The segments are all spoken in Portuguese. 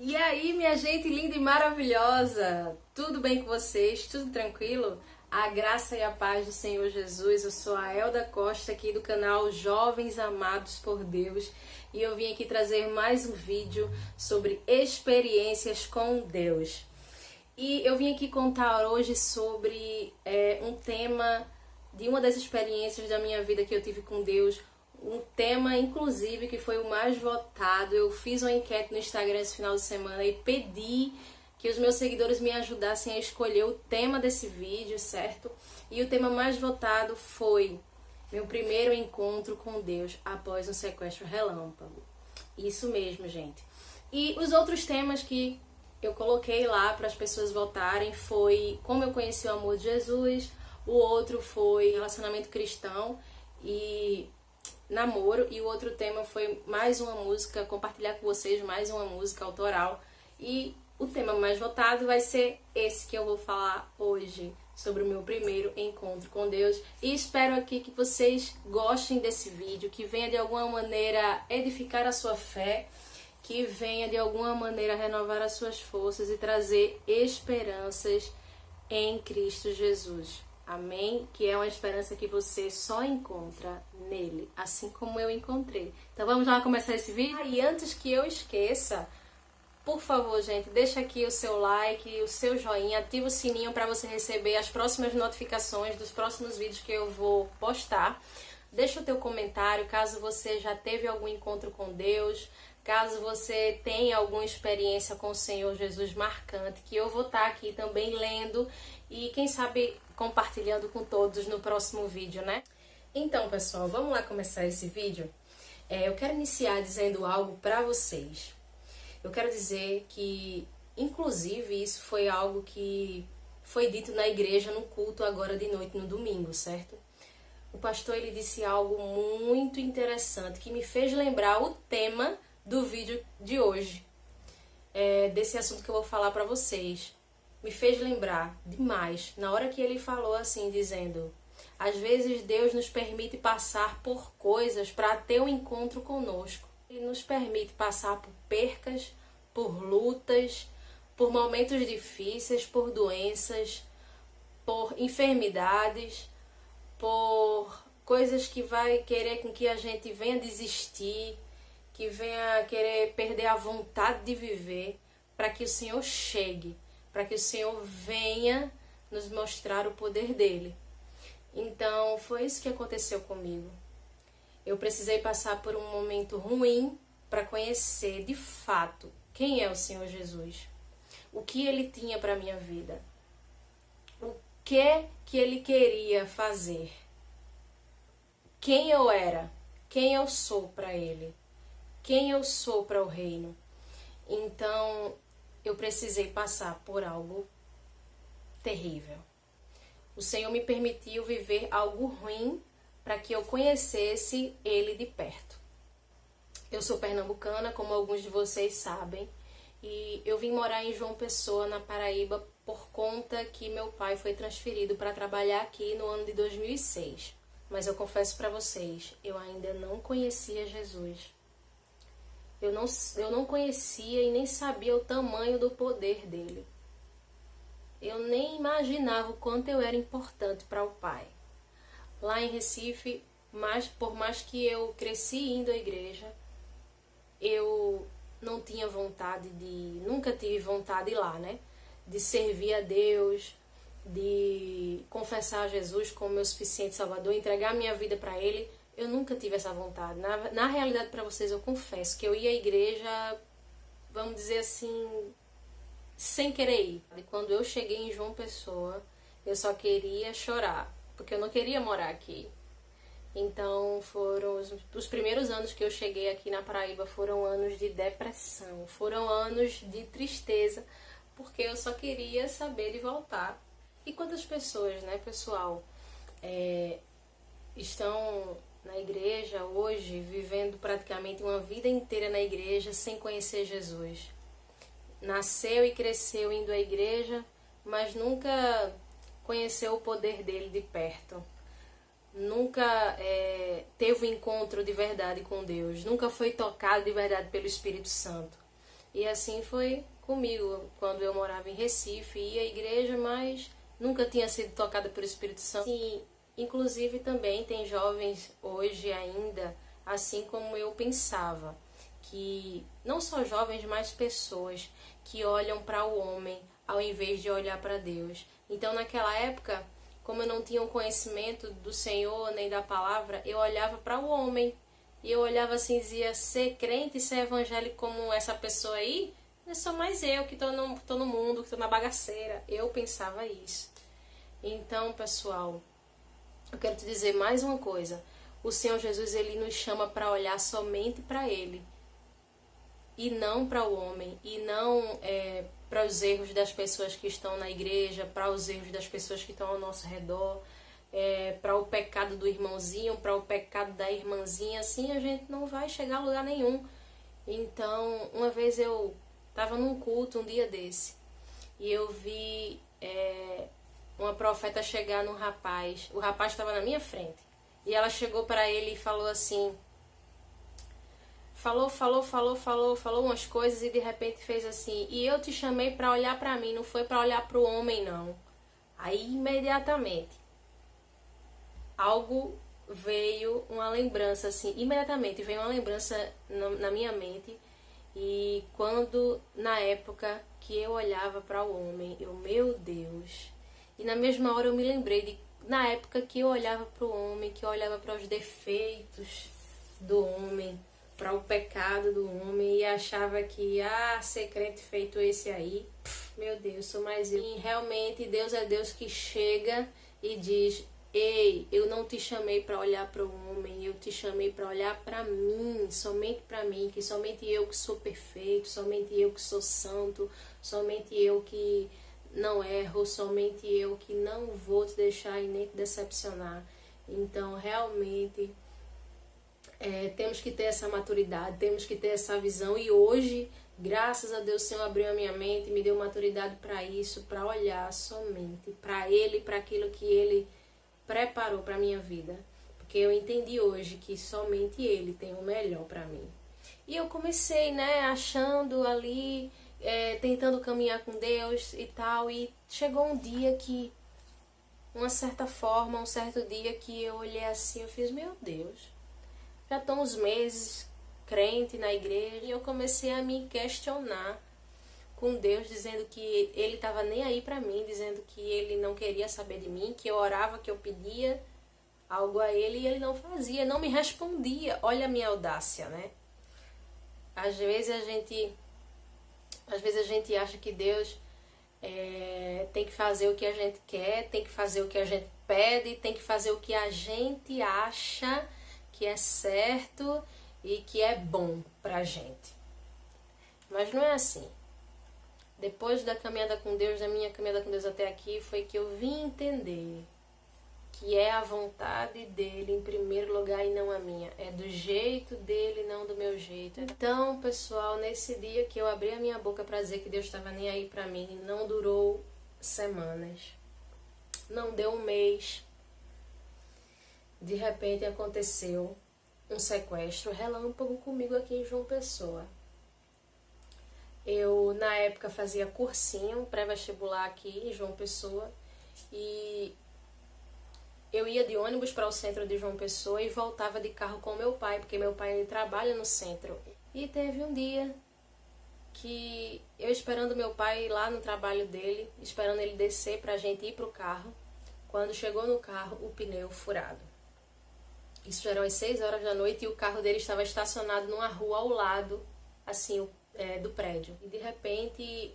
E aí, minha gente linda e maravilhosa, tudo bem com vocês? Tudo tranquilo? A graça e a paz do Senhor Jesus. Eu sou a Elda Costa aqui do canal Jovens Amados por Deus e eu vim aqui trazer mais um vídeo sobre experiências com Deus. E eu vim aqui contar hoje sobre um tema de uma das experiências da minha vida que eu tive com Deus. Um tema, inclusive, que foi o mais votado. Eu fiz uma enquete no Instagram esse final de semana e pedi que os meus seguidores me ajudassem a escolher o tema desse vídeo, certo? E o tema mais votado foi meu primeiro encontro com Deus após um sequestro relâmpago. Isso mesmo, gente. E os outros temas que eu coloquei lá para as pessoas votarem foi como eu conheci o amor de Jesus, o outro foi relacionamento cristão e namoro, e o outro tema foi mais uma música, compartilhar com vocês mais uma música autoral. E o tema mais votado vai ser esse que eu vou falar hoje, sobre o meu primeiro encontro com Deus. E espero aqui que vocês gostem desse vídeo, que venha de alguma maneira edificar a sua fé, que venha de alguma maneira renovar as suas forças e trazer esperanças em Cristo Jesus. Amém? Que é uma esperança que você só encontra nele, assim como eu encontrei. Então vamos lá começar esse vídeo? E antes que eu esqueça, por favor, gente, deixa aqui o seu like, o seu joinha, ativa o sininho para você receber as próximas notificações dos próximos vídeos que eu vou postar. Deixa o teu comentário caso você já teve algum encontro com Deus, caso você tenha alguma experiência com o Senhor Jesus marcante, que eu vou estar aqui também lendo e quem sabe compartilhando com todos no próximo vídeo, né? Então, pessoal, vamos lá começar esse vídeo. Eu quero iniciar dizendo algo para vocês. Eu quero dizer que, inclusive, isso foi algo que foi dito na igreja no culto agora de noite, no domingo, certo? O pastor, ele disse algo muito interessante que me fez lembrar o tema do vídeo de hoje, desse assunto que eu vou falar para vocês. Me fez lembrar demais, na hora que ele falou assim, dizendo: às vezes Deus nos permite passar por coisas para ter um encontro conosco. Ele nos permite passar por percas, por lutas, por momentos difíceis, por doenças, por enfermidades, por coisas que vai querer com que a gente venha desistir, que venha querer perder a vontade de viver, para que o Senhor chegue, para que o Senhor venha nos mostrar o poder dele. Então, foi isso que aconteceu comigo. Eu precisei passar por um momento ruim para conhecer de fato quem é o Senhor Jesus, o que ele tinha para a minha vida, o que ele queria fazer, quem eu era, quem eu sou para ele, quem eu sou para o reino. Então, eu precisei passar por algo terrível. O Senhor me permitiu viver algo ruim para que eu conhecesse ele de perto. Eu sou pernambucana, como alguns de vocês sabem, e eu vim morar em João Pessoa, na Paraíba, por conta que meu pai foi transferido para trabalhar aqui no ano de 2006. Mas eu confesso para vocês, eu ainda não conhecia Jesus. Eu não conhecia e nem sabia o tamanho do poder dele. Eu nem imaginava o quanto eu era importante para o Pai. Lá em Recife, por mais que eu cresci indo à igreja, eu não tinha vontade nunca tive vontade de ir lá, né? De servir a Deus, de confessar a Jesus como meu suficiente Salvador, entregar minha vida para Ele. Eu nunca tive essa vontade. Na realidade, para vocês, eu confesso que eu ia à igreja, vamos dizer assim, sem querer ir. E quando eu cheguei em João Pessoa, eu só queria chorar, porque eu não queria morar aqui. Então, foram os primeiros anos que eu cheguei aqui na Paraíba, foram anos de depressão, foram anos de tristeza, porque eu só queria saber de voltar. E quantas pessoas, né, pessoal, estão na igreja hoje, vivendo praticamente uma vida inteira na igreja sem conhecer Jesus? Nasceu e cresceu indo à igreja, mas nunca conheceu o poder dele de perto. Nunca teve um encontro de verdade com Deus. Nunca foi tocado de verdade pelo Espírito Santo. E assim foi comigo, quando eu morava em Recife, ia à igreja, mas nunca tinha sido tocada pelo Espírito Santo. Sim, inclusive também tem jovens hoje ainda, assim como eu pensava, que não só jovens, mas pessoas que olham para o homem ao invés de olhar para Deus. Então naquela época, como eu não tinha um conhecimento do Senhor nem da palavra, eu olhava para o homem. E eu olhava assim e dizia, ser crente, ser evangélico como essa pessoa aí, não sou mais eu que tô no mundo, que tô na bagaceira. Eu pensava isso. Então, pessoal, eu quero te dizer mais uma coisa. O Senhor Jesus, ele nos chama para olhar somente para Ele. E não para o homem. E não para os erros das pessoas que estão na igreja, para os erros das pessoas que estão ao nosso redor. Para o pecado do irmãozinho, para o pecado da irmãzinha, assim a gente não vai chegar a lugar nenhum. Então, uma vez eu estava num culto um dia desse e eu vi uma profeta chegar num rapaz. O rapaz estava na minha frente e ela chegou para ele e falou assim, falou umas coisas e de repente fez assim, e eu te chamei para olhar para mim, não foi para olhar para o homem não. Aí imediatamente algo veio, uma lembrança assim, imediatamente veio uma lembrança na minha mente. E quando, na época que eu olhava para o homem, meu Deus, e na mesma hora eu me lembrei de, na época que eu olhava para o homem, que eu olhava para os defeitos do homem, para o pecado do homem, e achava que, ser crente feito esse aí, meu Deus, sou mais eu. E realmente Deus é Deus que chega e diz, ei, eu não te chamei para olhar para o homem, eu te chamei para olhar para mim, somente para mim, que somente eu que sou perfeito, somente eu que sou santo, somente eu que não erro, somente eu que não vou te deixar e nem te decepcionar. Então, realmente, temos que ter essa maturidade, temos que ter essa visão. E hoje, graças a Deus, o Senhor abriu a minha mente, me deu maturidade para isso, para olhar somente para Ele, para aquilo que Ele preparou para minha vida, porque eu entendi hoje que somente Ele tem o melhor para mim. E eu comecei, achando ali, tentando caminhar com Deus e tal, e chegou um dia que, uma certa forma, um certo dia que eu olhei assim, eu fiz, meu Deus, já estão uns meses crente na igreja, e eu comecei a me questionar com Deus, dizendo que Ele estava nem aí para mim, dizendo que Ele não queria saber de mim, que eu orava, que eu pedia algo a Ele e Ele não fazia, não me respondia. Olha a minha audácia, né? Às vezes a gente acha que Deus tem que fazer o que a gente quer, tem que fazer o que a gente pede, tem que fazer o que a gente acha que é certo e que é bom pra gente. Mas não é assim. Depois da caminhada com Deus, da minha caminhada com Deus até aqui, foi que eu vim entender que é a vontade dele em primeiro lugar e não a minha. É do jeito dele, não do meu jeito. Então, pessoal, nesse dia que eu abri a minha boca para dizer que Deus estava nem aí para mim, não durou semanas. Não deu um mês. De repente aconteceu um sequestro relâmpago comigo aqui em João Pessoa. Eu, na época, fazia cursinho pré-vestibular aqui em João Pessoa e eu ia de ônibus para o centro de João Pessoa e voltava de carro com meu pai, porque meu pai ele trabalha no centro. E teve um dia que eu esperando meu pai lá no trabalho dele, esperando ele descer pra gente ir pro carro, quando chegou no carro, o pneu furado. Isso já eram as 6 horas da noite e o carro dele estava estacionado numa rua ao lado, assim, do prédio. E de repente,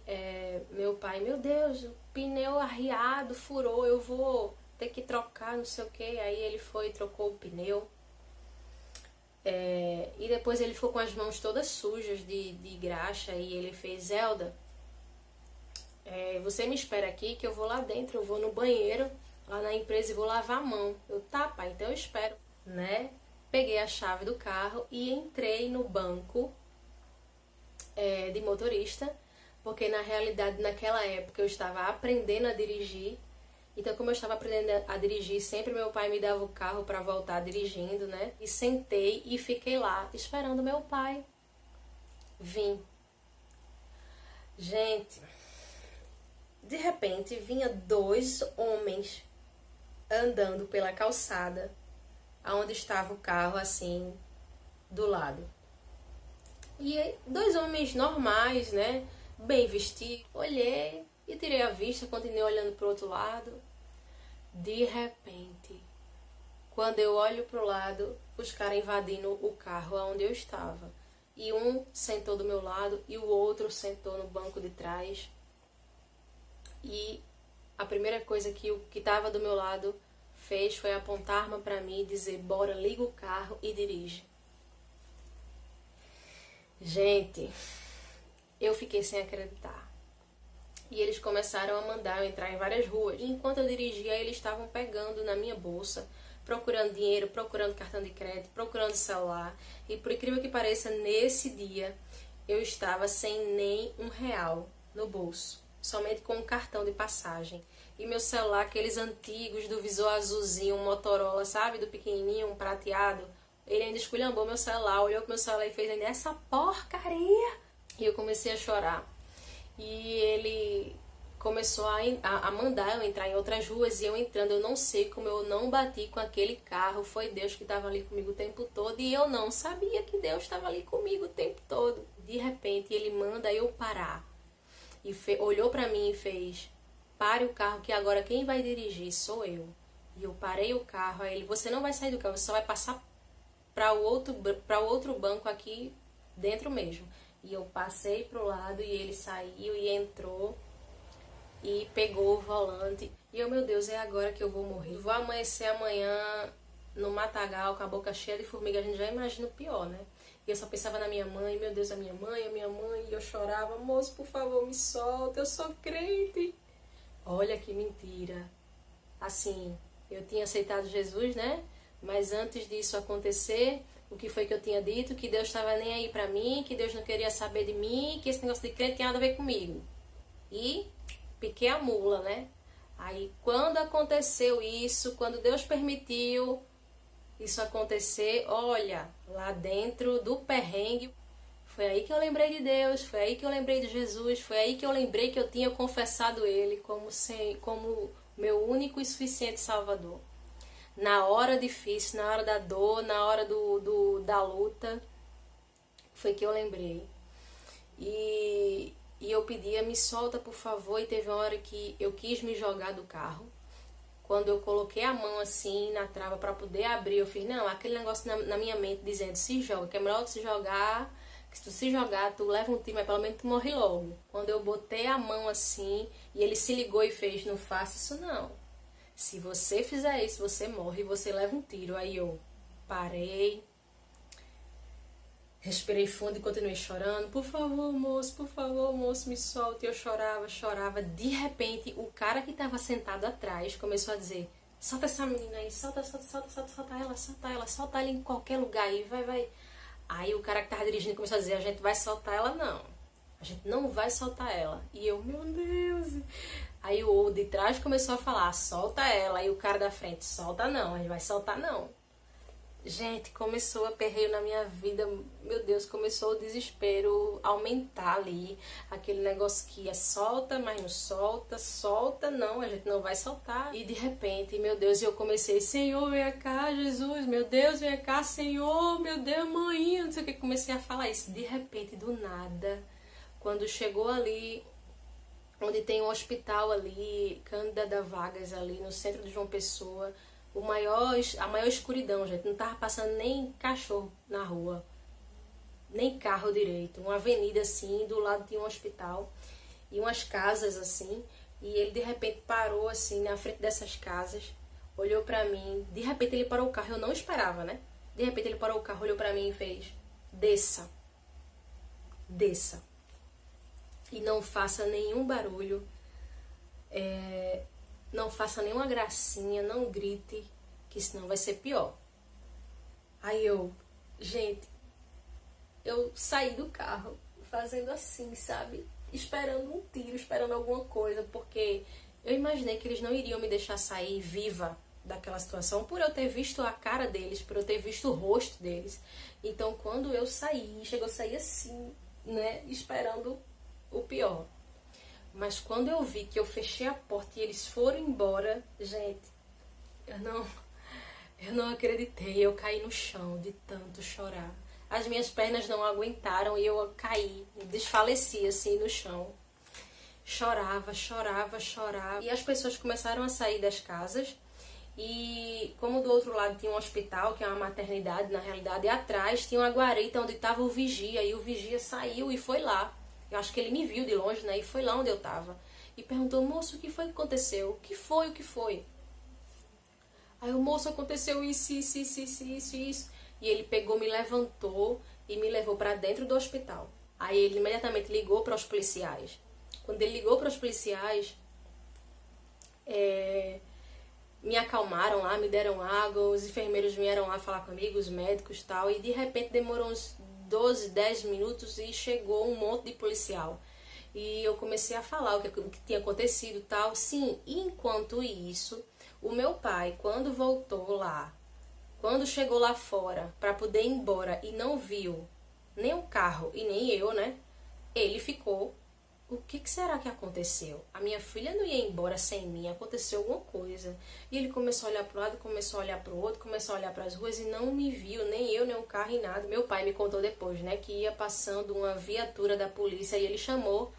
meu pai, meu Deus, o pneu arriado, furou, eu vou ter que trocar, não sei o que. Aí ele foi e trocou o pneu. E depois ele ficou com as mãos todas sujas de graxa e ele fez, Zelda, você me espera aqui que eu vou lá dentro, eu vou no banheiro, lá na empresa e vou lavar a mão. Eu, tá, pai, então eu espero, né? Peguei a chave do carro e entrei no banco de motorista, porque na realidade naquela época eu estava aprendendo a dirigir. Então, como eu estava aprendendo a dirigir, sempre meu pai me dava o carro para voltar dirigindo, né? E sentei e fiquei lá esperando meu pai vir. Gente, de repente vinha dois homens andando pela calçada, aonde estava o carro, assim, do lado. E dois homens normais, né? Bem vestidos. Olhei e tirei a vista, continuei olhando para o outro lado. De repente, quando eu olho para o lado, os caras invadindo o carro onde eu estava. E um sentou do meu lado e o outro sentou no banco de trás. E a primeira coisa que o que estava do meu lado fez foi apontar a arma para mim e dizer: bora, liga o carro e dirige. Gente, eu fiquei sem acreditar. E eles começaram a mandar eu entrar em várias ruas. E enquanto eu dirigia, eles estavam pegando na minha bolsa, procurando dinheiro, procurando cartão de crédito, procurando celular. E por incrível que pareça, nesse dia eu estava sem nem R$ 1 no bolso, somente com um cartão de passagem. E meu celular, aqueles antigos do visor azulzinho, um Motorola, sabe, do pequenininho, um prateado, ele ainda esculhambou meu celular, olhou pro meu celular e fez ainda essa porcaria. E eu comecei a chorar. E ele começou a mandar eu entrar em outras ruas e eu entrando. Eu não sei como eu não bati com aquele carro. Foi Deus que estava ali comigo o tempo todo e eu não sabia que Deus estava ali comigo o tempo todo. De repente ele manda eu parar e olhou pra mim e fez: pare o carro que agora quem vai dirigir sou eu. E eu parei o carro. Aí ele: você não vai sair do carro, você só vai passar para o outro banco aqui dentro mesmo. E eu passei pro lado e ele saiu e entrou e pegou o volante. E eu, meu Deus, é agora que eu vou morrer. Vou amanhecer amanhã no matagal com a boca cheia de formiga. A gente já imagina o pior, né? E eu só pensava na minha mãe, meu Deus, a minha mãe. E eu chorava: moço, por favor, me solta, eu sou crente. Olha que mentira. Assim, eu tinha aceitado Jesus, né? Mas antes disso acontecer, o que foi que eu tinha dito? Que Deus estava nem aí pra mim, que Deus não queria saber de mim, que esse negócio de crente tinha nada a ver comigo. E piquei a mula, né? Aí quando aconteceu isso, quando Deus permitiu isso acontecer, olha, lá dentro do perrengue, foi aí que eu lembrei de Deus, foi aí que eu lembrei de Jesus, foi aí que eu lembrei que eu tinha confessado Ele como meu único e suficiente Salvador. Na hora difícil, na hora da dor, na hora da luta, foi que eu lembrei. E eu pedia: me solta, por favor. E teve uma hora que eu quis me jogar do carro. Quando eu coloquei a mão assim na trava para poder abrir, eu fiz: não, aquele negócio na minha mente dizendo: se joga, que é melhor se jogar, que se tu se jogar, tu leva um tiro, mas pelo menos tu morre logo. Quando eu botei a mão assim, e ele se ligou e fez: não faça isso não. Se você fizer isso, você morre e você leva um tiro. Aí eu parei, respirei fundo e continuei chorando: por favor, moço, me solte. E eu chorava. De repente, o cara que estava sentado atrás começou a dizer: solta essa menina aí, solta ela, solta ela em qualquer lugar aí, vai. Aí o cara que estava dirigindo começou a dizer: a gente vai soltar ela não. A gente não vai soltar ela. E eu, meu Deus. Aí o de trás começou a falar: solta ela. Aí o cara da frente: solta não, a gente vai soltar não. Gente, começou a perreio na minha vida. Meu Deus, começou o desespero a aumentar ali. Aquele negócio que é solta, mas não solta, solta, não, a gente não vai soltar. E de repente, meu Deus, eu comecei: Senhor, vem cá, Jesus, meu Deus, vem cá, Senhor, meu Deus, mãe, não sei o que. Comecei a falar isso. De repente, do nada, quando chegou ali onde tem um hospital ali, Cândida Vargas ali, no centro de João Pessoa, a maior escuridão, gente. Não tava passando nem cachorro na rua, nem carro direito. Uma avenida assim, do lado tinha um hospital e umas casas assim. E ele de repente parou assim na frente dessas casas, olhou pra mim. De repente ele parou o carro, eu não esperava, né? De repente ele parou o carro, olhou pra mim e fez: desça, desça. E não faça nenhum barulho, não faça nenhuma gracinha, não grite, que senão vai ser pior. Aí gente, eu saí do carro fazendo assim, sabe? Esperando um tiro, esperando alguma coisa, porque eu imaginei que eles não iriam me deixar sair viva daquela situação, por eu ter visto a cara deles, por eu ter visto o rosto deles. Então quando eu saí, chegou a sair assim, né, esperando o pior. Mas quando eu vi que eu fechei a porta e eles foram embora, gente, eu não acreditei. Eu caí no chão de tanto chorar. As minhas pernas não aguentaram e eu caí, desfaleci assim no chão. Chorava, chorava, chorava. E as pessoas começaram a sair das casas. E como do outro lado tinha um hospital, que é uma maternidade na realidade, e atrás tinha uma guarita onde estava o vigia. E o vigia saiu e foi lá. Eu acho que ele me viu de longe, né? E foi lá onde eu tava. E perguntou: moço, o que foi que aconteceu? O que foi? O que foi? Aí o moço, aconteceu isso, isso, isso, isso, isso, isso. E ele pegou, me levantou e me levou para dentro do hospital. Aí ele imediatamente ligou para os policiais. Quando ele ligou para os policiais, me acalmaram lá, me deram água, os enfermeiros vieram lá falar comigo, os médicos e tal. E de repente demorou uns 12, 10 minutos e chegou um monte de policial. E eu comecei a falar o que tinha acontecido e tal. Sim, e enquanto isso, o meu pai, quando voltou lá, quando chegou lá fora para poder ir embora e não viu nem o carro e nem eu, né? Ele ficou: o que será que aconteceu? A minha filha não ia embora sem mim, aconteceu alguma coisa. E ele começou a olhar para o lado, começou a olhar para o outro, começou a olhar para as ruas e não me viu, nem eu, nem o carro e nada. Meu pai me contou depois, né, que ia passando uma viatura da polícia e ele chamou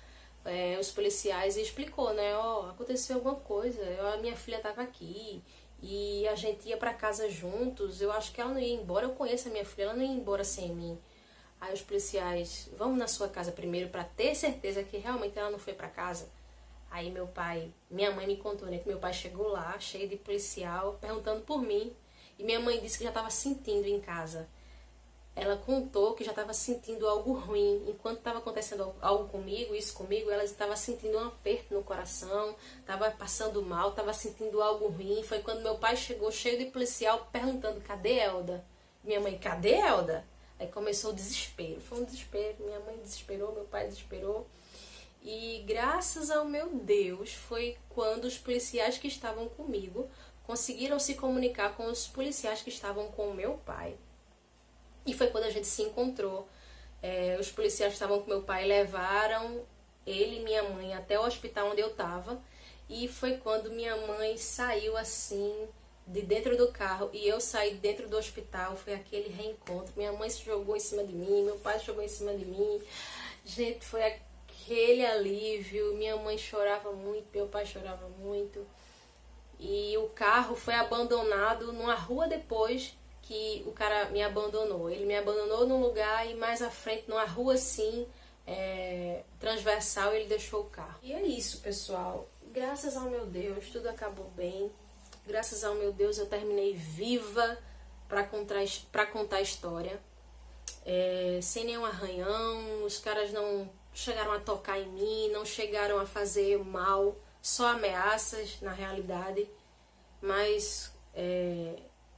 os policiais e explicou, né, ó, aconteceu alguma coisa, a minha filha estava aqui e a gente ia para casa juntos, eu acho que ela não ia embora, eu conheço a minha filha, ela não ia embora sem mim. Aí os policiais: vamos na sua casa primeiro para ter certeza que realmente ela não foi para casa. Aí minha mãe me contou, né, que meu pai chegou lá, cheio de policial, perguntando por mim. E minha mãe disse que já estava sentindo em casa. Ela contou que já estava sentindo algo ruim. Enquanto estava acontecendo algo comigo, isso comigo, ela estava sentindo um aperto no coração, estava passando mal, estava sentindo algo ruim. Foi quando meu pai chegou, cheio de policial, perguntando: cadê Elda? Minha mãe: cadê Elda? Aí começou o desespero, foi um desespero, minha mãe desesperou, meu pai desesperou. E graças ao meu Deus, foi quando os policiais que estavam comigo conseguiram se comunicar com os policiais que estavam com o meu pai. E foi quando a gente se encontrou. Os policiais que estavam com meu pai levaram ele e minha mãe até o hospital onde eu estava. E foi quando minha mãe saiu assim de dentro do carro e eu saí dentro do hospital. Foi aquele reencontro. Minha mãe se jogou em cima de mim, meu pai se jogou em cima de mim. Gente, foi aquele alívio. Minha mãe chorava muito, meu pai chorava muito. E o carro foi abandonado numa rua depois que o cara me abandonou. Ele me abandonou num lugar e mais à frente, numa rua assim, transversal, ele deixou o carro. E é isso, pessoal. Graças ao meu Deus, tudo acabou bem. Graças ao meu Deus, eu terminei viva para contar a história. Sem nenhum arranhão, os caras não chegaram a tocar em mim, não chegaram a fazer mal, só ameaças na realidade, mas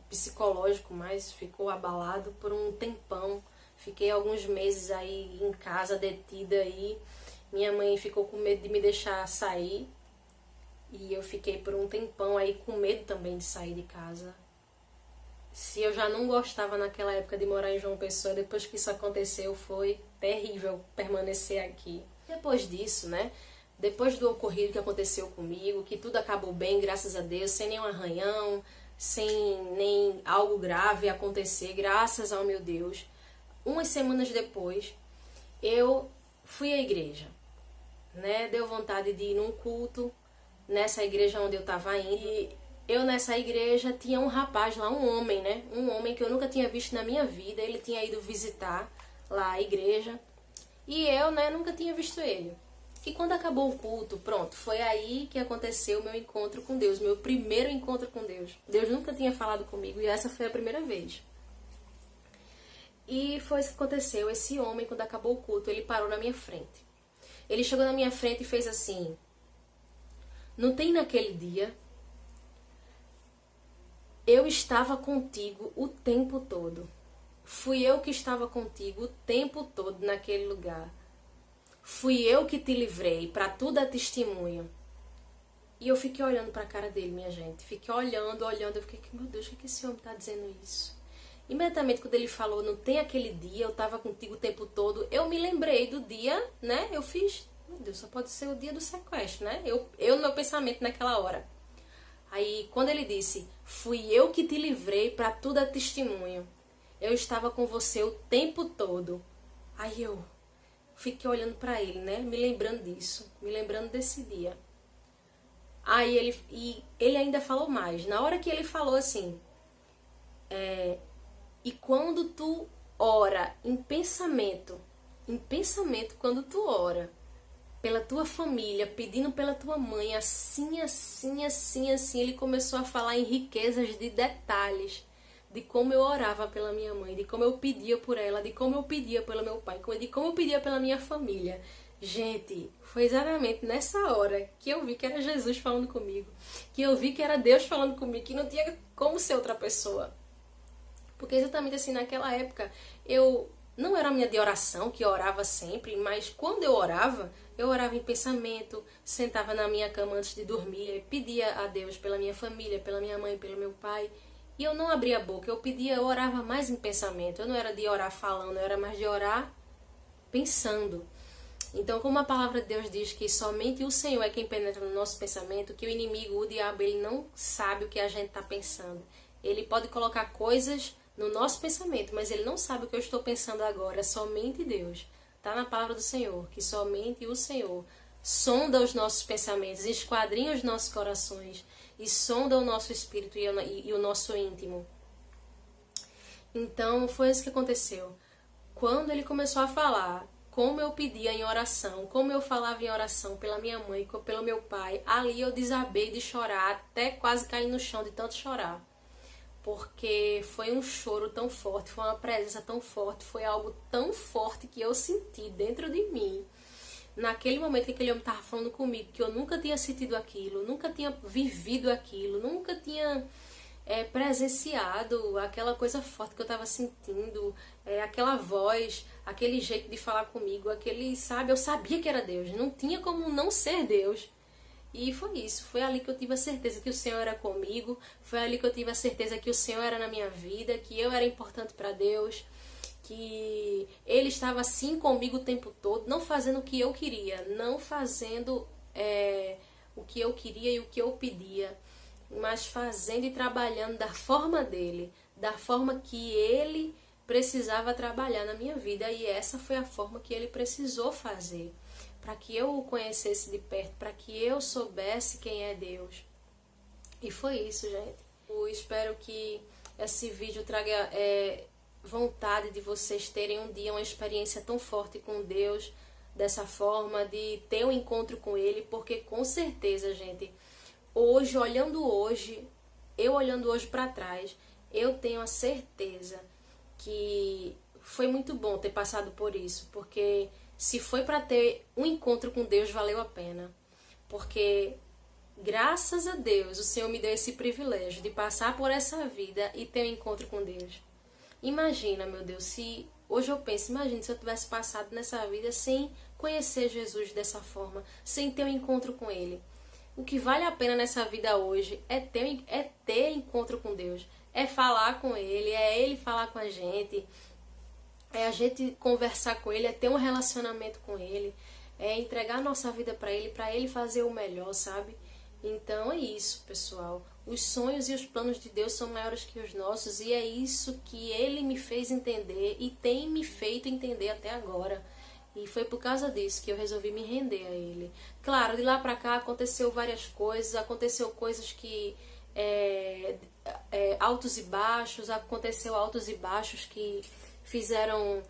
psicológico, mas ficou abalado por um tempão. Fiquei alguns meses aí em casa, detida aí. Minha mãe ficou com medo de me deixar sair. E eu fiquei por um tempão aí com medo também de sair de casa. Se eu já não gostava naquela época de morar em João Pessoa, depois que isso aconteceu foi terrível permanecer aqui. Depois disso, né? Depois do ocorrido que aconteceu comigo, que tudo acabou bem, graças a Deus, sem nenhum arranhão, sem nem algo grave acontecer, graças ao meu Deus. Umas semanas depois, eu fui à igreja, né? Deu vontade de ir num culto nessa igreja onde eu estava indo. E eu nessa igreja tinha um rapaz lá, um homem, né? Um homem que eu nunca tinha visto na minha vida. Ele tinha ido visitar lá a igreja e eu, né, nunca tinha visto ele. E quando acabou o culto, pronto, foi aí que aconteceu o meu encontro com Deus, meu primeiro encontro com Deus. Deus nunca tinha falado comigo e essa foi a primeira vez. E foi isso que aconteceu. Esse homem, quando acabou o culto, ele parou na minha frente. Ele chegou na minha frente e fez assim: não tem naquele dia, eu estava contigo o tempo todo. Fui eu que estava contigo o tempo todo naquele lugar. Fui eu que te livrei, para tu dar testemunho. E eu fiquei olhando para a cara dele, minha gente. Fiquei olhando. Eu fiquei: meu Deus, o que esse homem está dizendo isso? Imediatamente quando ele falou, não tem aquele dia, eu estava contigo o tempo todo, eu me lembrei do dia, né? Eu fiz, Deus, só pode ser o dia do sequestro, né? Eu no meu pensamento naquela hora. Aí, quando ele disse, fui eu que te livrei, para tu dar testemunho. Eu estava com você o tempo todo. Aí eu fiquei olhando para ele, né? Me lembrando disso, me lembrando desse dia. Aí ele ainda falou mais. Na hora que ele falou assim, e quando tu ora em pensamento, quando tu ora pela tua família, pedindo pela tua mãe, assim, assim, assim, assim, ele começou a falar em riquezas de detalhes, de como eu orava pela minha mãe, de como eu pedia por ela, de como eu pedia pelo meu pai, de como eu pedia pela minha família. Gente, foi exatamente nessa hora que eu vi que era Jesus falando comigo, que eu vi que era Deus falando comigo, que não tinha como ser outra pessoa. Porque exatamente assim, naquela época, eu não era a minha de oração, que eu orava sempre, mas quando eu orava em pensamento, sentava na minha cama antes de dormir, pedia a Deus pela minha família, pela minha mãe, pelo meu pai. E eu não abria a boca, eu orava mais em pensamento. Eu não era de orar falando, eu era mais de orar pensando. Então, como a palavra de Deus diz que somente o Senhor é quem penetra no nosso pensamento, que o inimigo, o diabo, ele não sabe o que a gente está pensando. Ele pode colocar coisas no nosso pensamento, mas ele não sabe o que eu estou pensando agora, somente Deus. Está na palavra do Senhor, que somente o Senhor sonda os nossos pensamentos, esquadrinha os nossos corações e sonda o nosso espírito e o nosso íntimo. Então, foi isso que aconteceu. Quando ele começou a falar como eu pedia em oração, como eu falava em oração pela minha mãe, pelo meu pai, ali eu desabei de chorar, até quase cair no chão de tanto chorar. Porque foi um choro tão forte, foi uma presença tão forte, foi algo tão forte que eu senti dentro de mim. Naquele momento que aquele homem estava falando comigo, que eu nunca tinha sentido aquilo, nunca tinha vivido aquilo, nunca tinha presenciado aquela coisa forte que eu estava sentindo, aquela voz, aquele jeito de falar comigo, sabe, eu sabia que era Deus, não tinha como não ser Deus. E foi isso, foi ali que eu tive a certeza que o Senhor era comigo, foi ali que eu tive a certeza que o Senhor era na minha vida, que eu era importante para Deus, que Ele estava assim comigo o tempo todo, não fazendo o que eu queria, não fazendo o que eu queria e o que eu pedia, mas fazendo e trabalhando da forma dele, da forma que Ele precisava trabalhar na minha vida, e essa foi a forma que Ele precisou fazer, para que eu o conhecesse de perto, para que eu soubesse quem é Deus. E foi isso, gente. Eu espero que esse vídeo traga vontade de vocês terem um dia uma experiência tão forte com Deus, dessa forma, de ter um encontro com Ele, porque com certeza, gente, hoje, eu olhando hoje para trás, eu tenho a certeza que foi muito bom ter passado por isso, porque se foi para ter um encontro com Deus, valeu a pena. Porque, graças a Deus, o Senhor me deu esse privilégio de passar por essa vida e ter um encontro com Deus. Imagina, meu Deus, se hoje eu penso, imagina se eu tivesse passado nessa vida sem conhecer Jesus dessa forma, sem ter um encontro com Ele. O que vale a pena nessa vida hoje é ter encontro com Deus, é falar com Ele, é Ele falar com a gente, é a gente conversar com Ele, é ter um relacionamento com Ele, é entregar a nossa vida para Ele fazer o melhor, sabe? Então é isso, pessoal. Os sonhos e os planos de Deus são maiores que os nossos, e é isso que Ele me fez entender e tem me feito entender até agora. E foi por causa disso que eu resolvi me render a Ele. Claro, de lá pra cá aconteceu várias coisas, aconteceu coisas que altos e baixos, que fizeram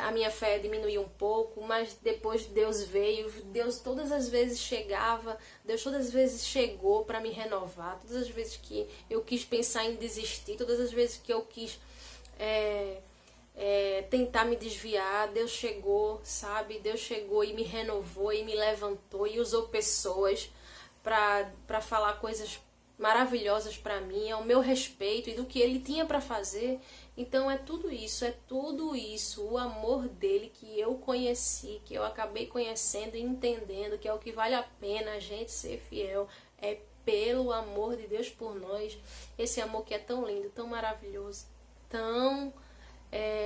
a minha fé diminuir um pouco, mas depois Deus veio, Deus todas as vezes chegava, Deus todas as vezes chegou para me renovar, todas as vezes que eu quis pensar em desistir, todas as vezes que eu quis tentar me desviar, Deus chegou, sabe? Deus chegou e me renovou e me levantou e usou pessoas para falar coisas maravilhosas para mim, ao meu respeito e do que Ele tinha para fazer. Então é tudo isso, o amor dele que eu conheci, que eu acabei conhecendo e entendendo, que é o que vale a pena a gente ser fiel, é pelo amor de Deus por nós, esse amor que é tão lindo, tão maravilhoso, tão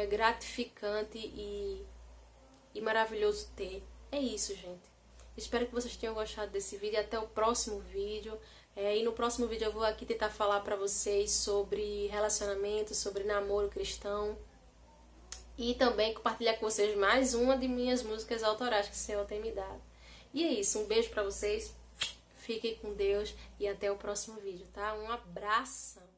gratificante e maravilhoso ter. É isso, gente. Espero que vocês tenham gostado desse vídeo e até o próximo vídeo. E no próximo vídeo eu vou aqui tentar falar pra vocês sobre relacionamento, sobre namoro cristão. E também compartilhar com vocês mais uma de minhas músicas autorais que o Senhor tem me dado. E é isso, um beijo pra vocês, fiquem com Deus e até o próximo vídeo, tá? Um abraço!